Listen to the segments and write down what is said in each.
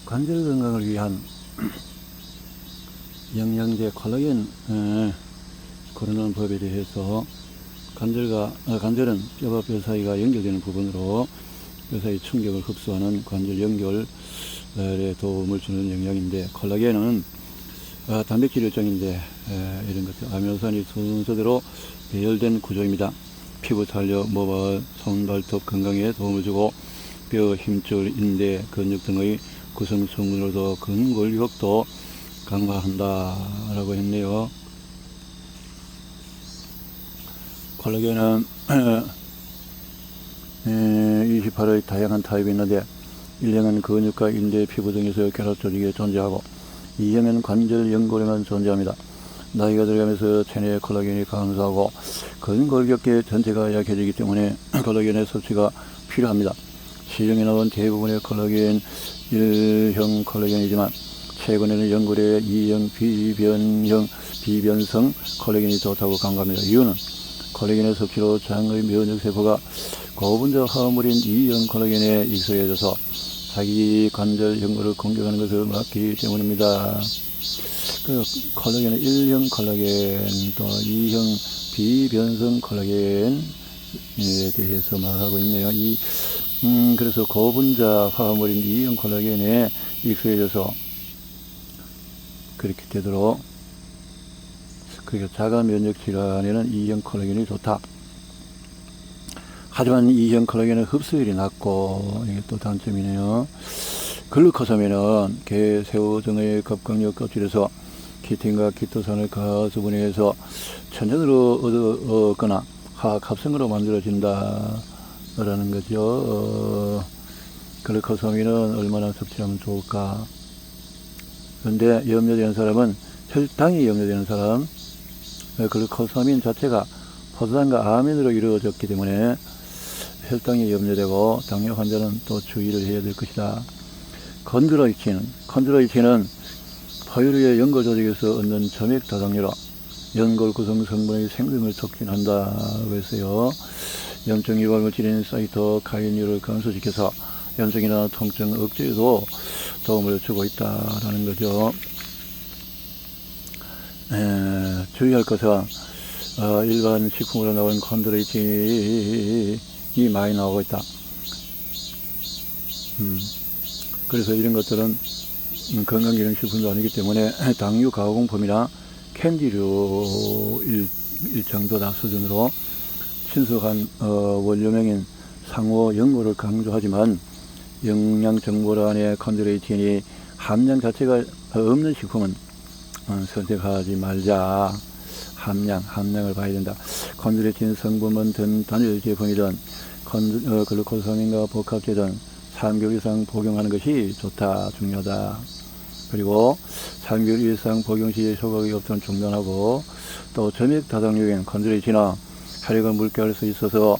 관절 건강을 위한 영양제 콜라겐 고르는 법에 대해서 관절은 뼈와 뼈 사이가 연결되는 부분으로 뼈 사이 충격을 흡수하는 관절 연결에 도움을 주는 영양인데, 콜라겐은 단백질 일종인데 이런 것들 아미노산이 순서대로 배열된 구조입니다. 피부 탄력, 모발, 손, 발톱 건강에 도움을 주고 뼈, 힘줄, 인대, 근육 등의 구성 성분으로도 근골격도 강화한다 라고 했네요. 콜라겐은 28의 다양한 타입이 있는데, 1형은 근육과 인대, 피부 등에서 결합 조직에 존재하고, 2형은 관절 연골에만 존재합니다. 나이가 들어가면서 체내의 콜라겐이 감소하고 근골격계 전체가 약해지기 때문에 콜라겐의 섭취가 필요합니다. 시중에 나온 대부분의 콜라겐 1형 콜라겐이지만, 최근에는 연골의 2형 비변성 콜라겐이 좋다고 강조합니다. 이유는 콜라겐의 섭취로 장의 면역세포가 고분자 화합물인 2형 콜라겐에 익숙해져서 자기 관절 연골을 공격하는 것을 막기 때문입니다. 그 콜라겐은 1형 콜라겐 또 2형 비변성 콜라겐에 대해서 말하고 있네요. 그래서 고분자 화합물인 2형 콜라겐에 익숙해져서 그렇게 되도록, 그러니까 자가 면역 질환에는 2형 콜라겐이 좋다. 하지만 2형 콜라겐은 흡수율이 낮고, 이게 또 단점이네요. 글루코사민은 게, 새우 등의 갑각류 껍질에서 키틴과 키토산을 가수분해해서 천연으로 얻거나 화학합성으로 만들어진다 라는 거죠. 글루코사민은 얼마나 섭취하면 좋을까? 그런데 염려되는 사람은 혈당이 염려되는 사람, 글루코사민 자체가 포도당과 아민으로 이루어졌기 때문에 혈당이 염려되고, 당뇨 환자는 또 주의를 해야 될 것이다. 콘드로이틴은 포유류의 연골 조직에서 얻는 점액 다당류로 연골 구성 성분의 생성을 촉진한다고 했어요. 염증 유발 물질인 사이토카이닌을 감소시켜서 염증이나 통증 억제에도 도움을 주고 있다라는 거죠. 주의할 것은 일반 식품으로 나온 콘드로이틴이 많이 나오고 있다. 그래서 이런 것들은 건강기능식품도 아니기 때문에 당류 가공품이나 캔디류 정도다 수준으로 친숙한 원료명인 상호 연고를 강조하지만, 영양정보란에 콘드로이틴이 함량 자체가 없는 식품은 선택하지 말자. 함량을 봐야 된다. 콘드로이틴 성분은 단일 제품이든 글루코사민과 복합제든 3개월 이상 복용하는 것이 좋다, 중요하다. 그리고 3개월 이상 복용 시 효과가 없으면 중단하고, 또 점액 다당류인 콘드로이틴은 혈액을 묽게 할 수 있어서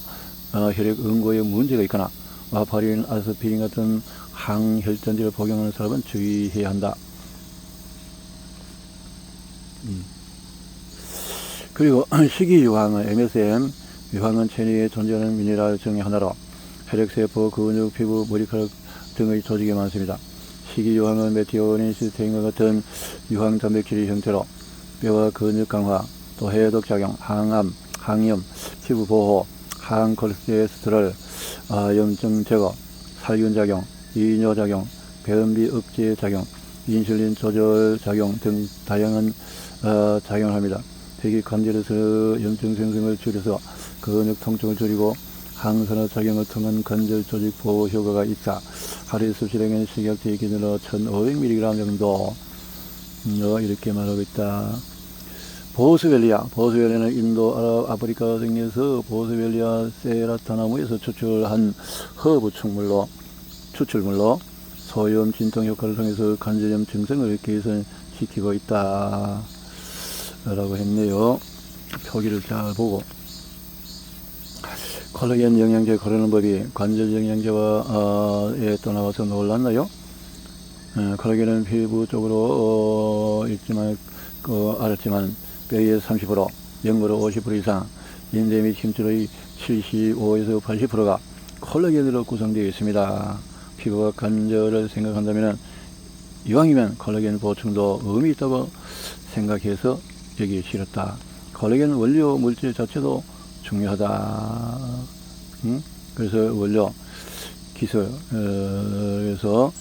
혈액 응고에 문제가 있거나 와파린, 아스피린 같은 항혈전제를 복용하는 사람은 주의해야 한다. 그리고 식이유황은 MSM, 유황은 체내에 존재하는 미네랄 중의 하나로 혈액세포, 근육, 피부, 머리카락 등의 조직에 많습니다. 식이유황은 메티오닌, 시스테인과 같은 유황 단백질의 형태로 뼈와 근육 강화, 또 해독작용, 항암, 항염, 피부 보호, 항콜레스테롤, 염증 제거, 살균작용, 이뇨작용, 배변비 억제 작용, 인슐린 조절 작용 등 다양한 작용을 합니다. 특히 관절에서 염증 생성을 줄여서 근육 통증을 줄이고 항산화 작용을 통한 관절 조직 보호 효과가 있다. 하루에 섭취량은 식약처의 기준으로 1500mg 정도 이렇게 말하고 있다. 보스웰리아는 인도, 아프리카 등에서 보스웰리아 세라타나무에서 추출한 허브 추출물로 소염 진통 효과를 통해서 관절염 증상을 개선시키고 있다 라고 했네요. 표기를 잘 보고, 콜라겐 영양제 고르는 법이 관절 영양제와 또 나와서 놀랐나요? 콜라겐은 피부 쪽으로 알았지만 뼈의 30%, 연골의 50% 이상, 인대 및 힘줄의 75에서 80%가 콜라겐으로 구성되어 있습니다. 피부와 관절을 생각한다면 이왕이면 콜라겐 보충도 의미 있다고 생각해서 여기 실었다. 콜라겐 원료 물질 자체도 중요하다. 그래서 원료 기술, 그래서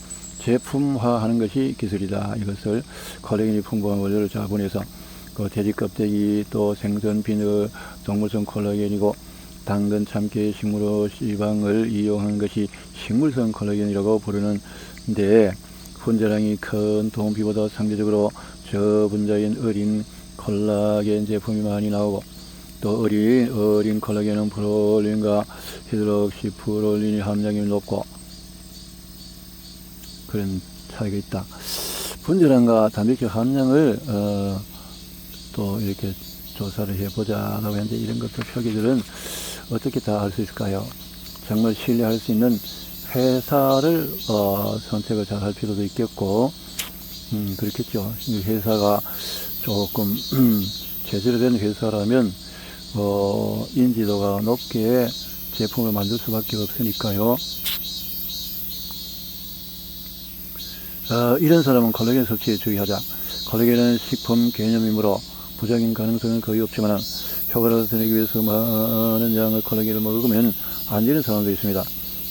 제품화하는 것이 기술이다. 이것을 콜라겐이 풍부한 원료를 자분해서 그 돼지 껍데기, 또 생선, 비늘, 동물성 콜라겐이고 당근, 참깨, 식물의 지방을 이용한 것이 식물성 콜라겐이라고 부르는데, 분자량이 큰 동피보다 상대적으로 저분자인 어린 콜라겐 제품이 많이 나오고, 또 어린 콜라겐은 프롤린과 히드록시프롤린의 함량이 높고 그런 차이가 있다. 분자량과 단백질 함량을 또 이렇게 조사를 해보자라고 했는데, 이런 것들 표기들은 어떻게 다 할 수 있을까요? 정말 신뢰할 수 있는 회사를 선택을 잘 할 필요도 있겠고, 그렇겠죠. 회사가 조금 제대로 된 회사라면 인지도가 높게 제품을 만들 수밖에 없으니까요. 이런 사람은 콜라겐 섭취에 주의하자. 콜라겐은 식품 개념이므로 부작용 가능성은 거의 없지만 효과를 드리기 위해서 많은 양의 콜라겐을 먹으면 안 되는 사람도 있습니다.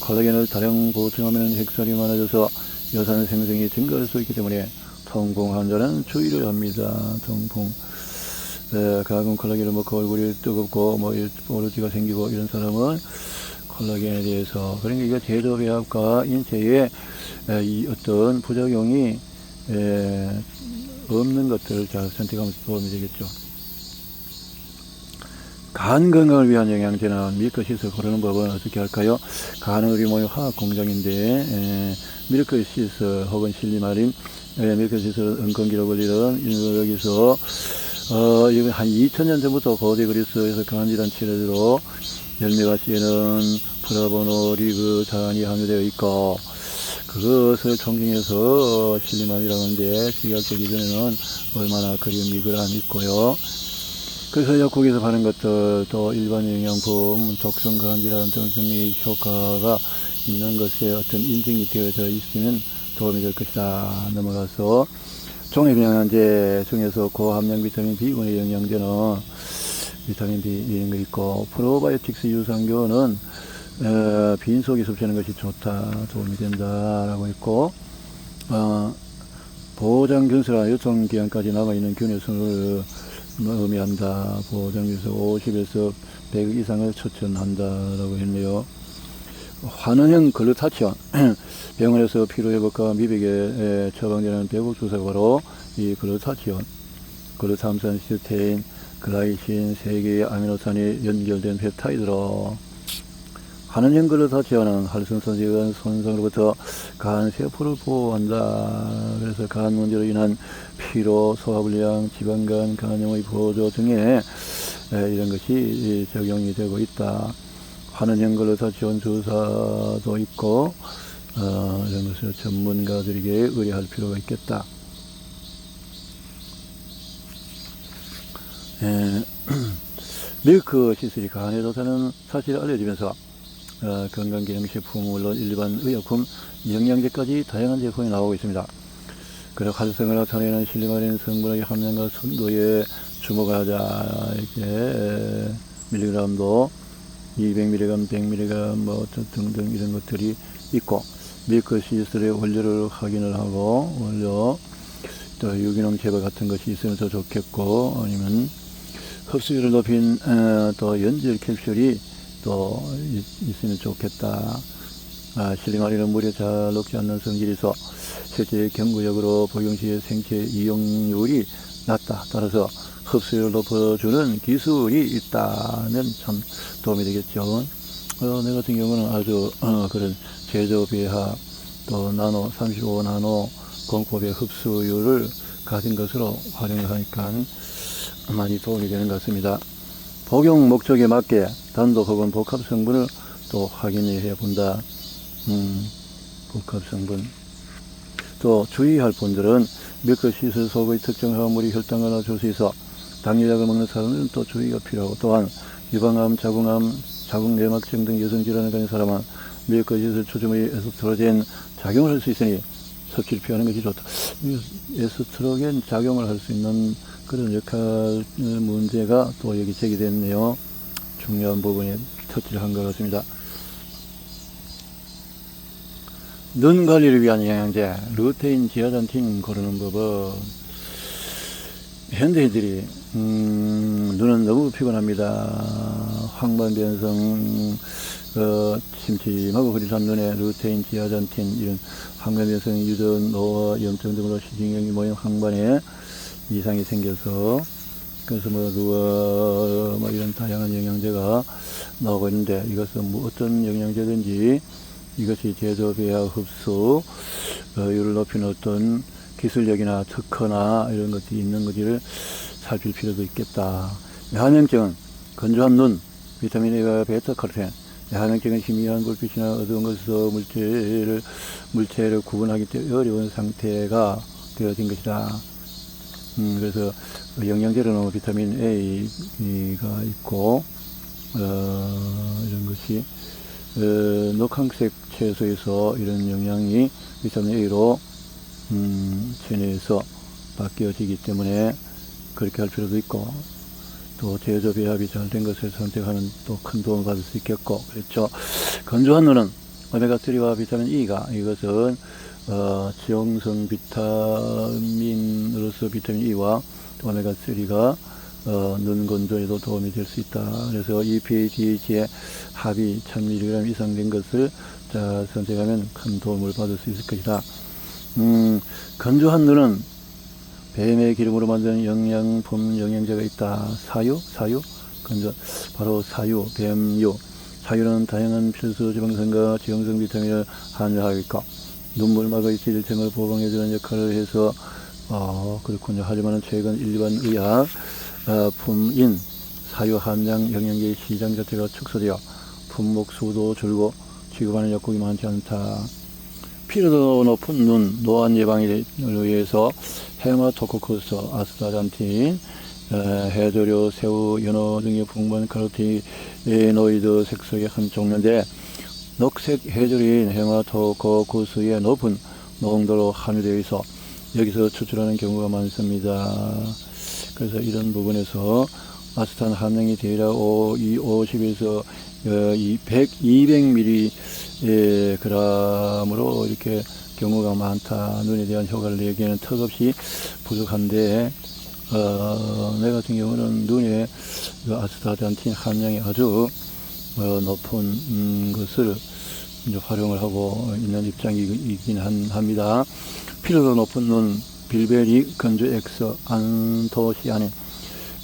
콜라겐을 다량 보충하면 핵살이 많아져서 여산 생성이 증가할 수 있기 때문에 통풍 환자는 주의를 합니다. 통풍. 가끔 콜라겐을 먹고 얼굴이 뜨겁고 오르지가 생기고 이런 사람은 콜라겐에 대해서, 그러니까 이거 제조배합과 인체에 이 어떤 부작용이 없는 것들을 잘 선택하면 도움이 되겠죠. 간 건강을 위한 영양제나 밀크시슬 고르는 법은 어떻게 할까요? 간은 우리 몸의 화학 공장인데, 밀크시슬 혹은 실리마린, 밀크시슬은 은근기로 걸리는 여기서 이거 한 2000년 전부터 고대 그리스에서 간질환 치료제로 열매가시에는 프라보노리그 잔이 함유되어 있고, 그것을 총칭해서 실리마린이라고 하는데, 식약처 기준에는 얼마나 그린 미그람 있고요. 그래서 약국에서 파는 것들, 또 일반 영양품, 독성 간질환 등의 효과가 있는 것에 어떤 인증이 되어져 있으면 도움이 될 것이다. 넘어가서 종합영양제 중에서 고함량 비타민 B군의 영양제는 비타민 B 이런 거 있고, 프로바이오틱스 유산균은 빈속에 섭취하는 것이 좋다, 도움이 된다라고 있고, 보장균수라 유통기한까지 남아있는 균의 수를 의미한다. 보장균수 50에서 100 이상을 추천한다라고 했네요. 환원형 글루타치온, 병원에서 피로회복과 미백에 처방되는 배국주사고로 이 글루타치온, 글루탐산, 시스테인, 글라이신 3개의 아미노산이 연결된 펩타이드로, 환원형 글루타치온은 활성산지간 손상으로부터 간 세포를 보호한다. 그래서 간 문제로 인한 피로, 소화불량, 지방간, 간염의 보조 등에 이런 것이 적용이 되고 있다. 환원형 글루타치온 주사도 있고, 이런 것을 전문가들에게 의뢰할 필요가 있겠다. 밀크 시슬이 간에 좋다는 사실이 알려지면서 건강기능식품, 물론 일반 의약품, 영양제까지 다양한 제품이 나오고 있습니다. 그리고 활성을 나타내는 실리마린 성분의 함량과 순도에 주목하자. 이렇게 밀리그램도 200mg, 100mg 등등 이런 것들이 있고, 밀크 시슬의 원료를 확인을 하고, 원료 또 유기농 재배 같은 것이 있으면 더 좋겠고, 아니면 흡수율을 높인 또 연질 캡슐이 또 있으면 좋겠다. 실리마린은 물에 잘 녹지 않는 성질이 있어 실제 경구역으로 복용 시에 생체 이용률이 낮다. 따라서 흡수율을 높여주는 기술이 있다면 참 도움이 되겠죠. 내 같은 경우는 아주 그런 제조 배합, 또 나노 35 나노 공법의 흡수율을 가진 것으로 활용을 하니까 많이 도움이 되는 것 같습니다. 복용 목적에 맞게 단독 혹은 복합 성분을 또 확인해 본다. 복합 성분. 또 주의할 분들은 밀크 시슬 속의 특정 화합물이 혈당을 낮출 수 있어 당뇨약을 먹는 사람은 또 주의가 필요하고, 또한 유방암, 자궁암, 자궁내막증 등 여성질환을 가진 사람은 밀크 시슬 추출물이 에스트로겐 작용을 할 수 있으니 섭취를 피하는 것이 좋다. 에스트로겐 작용을 할 수 있는 그런 역할 문제가 또 여기 제기됐네요. 중요한 부분에 터치를 한 것 같습니다. 눈 관리를 위한 영양제, 루테인, 지아잔틴 고르는 법은 현대인들이 눈은 너무 피곤합니다. 황반변성, 침침하고 흐릿한 눈에 루테인, 지아잔틴 이런 황반변성, 유전, 노화, 염증 등으로 시신경이 모인 황반에 이상이 생겨서 그래서 뭐 이런 다양한 영양제가 나오고 있는데 이것은 뭐 어떤 영양제든지 이것이 제조, 배합, 흡수, 율을 높이는 어떤 기술력이나 특허나 이런 것들이 있는 것을 살필 필요도 있겠다. 뇌한명증은 건조한 눈, 비타민 A와 베타카로틴, 뇌한명증은 희미한 불빛이나 어두운 것에서 물체를 구분하기 때문에 어려운 상태가 되어진 것이다. 그래서 영양제로는 비타민 A가 있고, 이런 것이, 녹황색 채소에서 이런 영양이 비타민 A로 체내에서 바뀌어지기 때문에 그렇게 할 필요도 있고, 또 제조 배합이 잘 된 것을 선택하는 또 큰 도움을 받을 수 있겠고, 그렇죠. 건조한 눈은 오메가3와 비타민 E가 이것은 지용성 비타민으로서 비타민 E와 오메가3가 눈 건조에도 도움이 될 수 있다. 그래서 EPA, DH의 합이 1000mg 이상 된 것을 선택하면 큰 도움을 받을 수 있을 것이다. 건조한 눈은 뱀의 기름으로 만든 영양품 영양제가 있다. 사유, 바로 사유, 뱀유. 사유는 다양한 필수 지방산과 지용성 비타민을 함유하고 있고 눈물막의 질증을 보강해주는 역할을 해서 그렇군요. 하지만 최근 일반 의약 품인 사유 함량 영양제의 시장 자체가 축소되어 품목 수도 줄고 취급하는 약국이 많지 않다. 피로도 높은 눈, 노안 예방을 위해서 헤마토코쿠스, 아스타잔틴, 해조류, 새우, 연어 등의 풍부한 카로티노이드 색소의 한 종류인데 녹색 해조류인 헤마토코쿠스의 높은 농도로 함유되어 있어 여기서 추출하는 경우가 많습니다. 그래서 이런 부분에서 아스탄 함량이 대략 50에서 200mg으로 이렇게 경우가 많다. 눈에 대한 효과를 내기에는 턱없이 부족한데 내 같은 경우는 눈에 아스타잔틴 함량이 아주 높은 것을 이제 활용을 하고 있는 입장이긴 합니다. 피로도 높은 눈, 빌베리 건조 X 안토시아닌.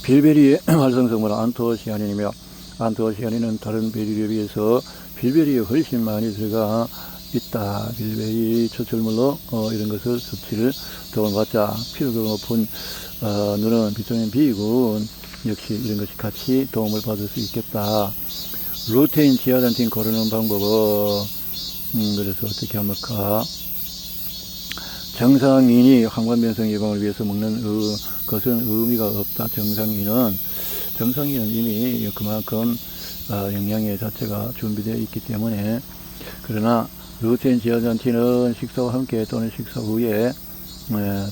빌베리의 활성성분은 안토시아닌이며 안토시아닌은 다른 베리류에 비해서 빌베리에 훨씬 많이 들어가 있다. 빌베리 추출물로 이런 것을 섭취를 도움받자. 피로도 높은 눈은 비타민 B군 역시 이런 것이 같이 도움을 받을 수 있겠다. 루테인, 지아잔틴 고르는 방법은 그래서 어떻게 합니까? 정상인이 황반변성 예방을 위해서 먹는 것은 의미가 없다. 정상인은 이미 그만큼 영양의 자체가 준비되어 있기 때문에. 그러나 루테인, 지아잔틴은 식사와 함께 또는 식사 후에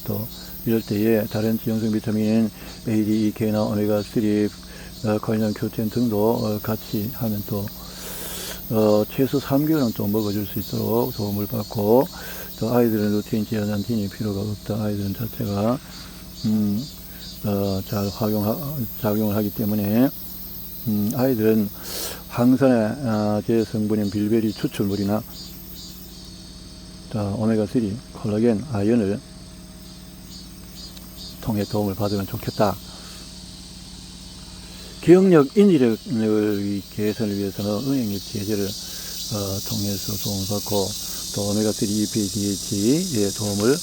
또 이럴 때에 다른 지용성 비타민인 A, D, E, K나 오메가3, 콜린, 큐텐 등도 같이 하면 또 최소 3개월은 또 먹어줄 수 있도록 도움을 받고, 또 아이들은 루테인, 지아잔틴이 필요가 없다. 아이들은 자체가 잘 작용을 하기 때문에 아이들은 항산의 제성분인 빌베리 추출물이나 오메가3, 콜라겐, 아연을 통해 도움을 받으면 좋겠다. 기억력, 인지력의 개선을 위해서는 은행잎 제제를 통해서 도움을 받고 또 오메가3, EPA, DH의 도움을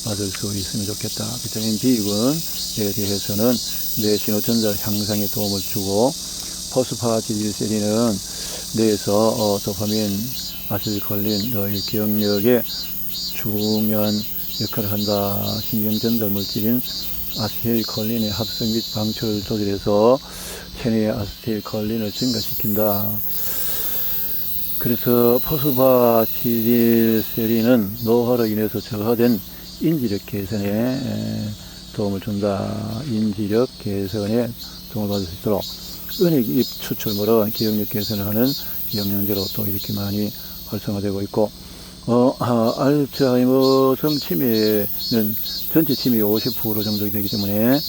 받을 수 있으면 좋겠다. 비타민 B군에 대해서는 뇌 신호전달 향상에 도움을 주고 포스파디딜세린은 뇌에서 도파민, 아세틸콜린, 너의 기억력에 중요한 역할을 한다. 신경전달 물질인 아세틸콜린의 합성 및 방출을 조절해서 체내의 아세틸콜린을 증가시킨다. 그래서 포스바티딜세린은 노화로 인해서 저하된 인지력 개선에 도움을 준다. 인지력 개선에 도움을 받을 수 있도록 은행잎 추출물은 기억력 개선을 하는 영양제로 또 이렇게 많이 활성화되고 있고, 알츠하이머성 치매는 전체 치매의 50% 정도 되기 때문에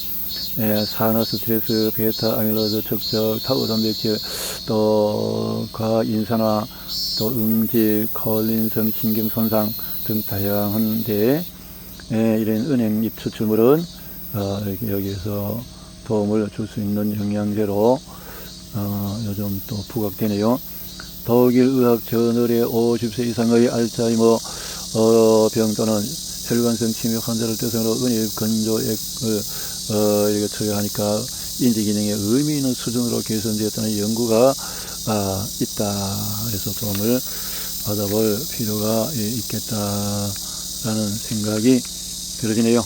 산화 스트레스, 베타 아밀로이드 축적, 타우 단백질, 또 과인산화, 또 응직, 콜린성 신경 손상 등 다양한데 이런 은행잎 추출물은 여기에서 도움을 줄 수 있는 영양제로 요즘 또 부각되네요. 독일 의학 저널에 50세 이상의 알츠하이머 병 또는 혈관성 치매 환자를 대상으로 은혜잎 건조액을 이렇게 투여하니까 인지 기능의 의미 있는 수준으로 개선되었다는 연구가 있다. 그래서 도움을 받아볼 필요가 있겠다라는 생각이 들어지네요.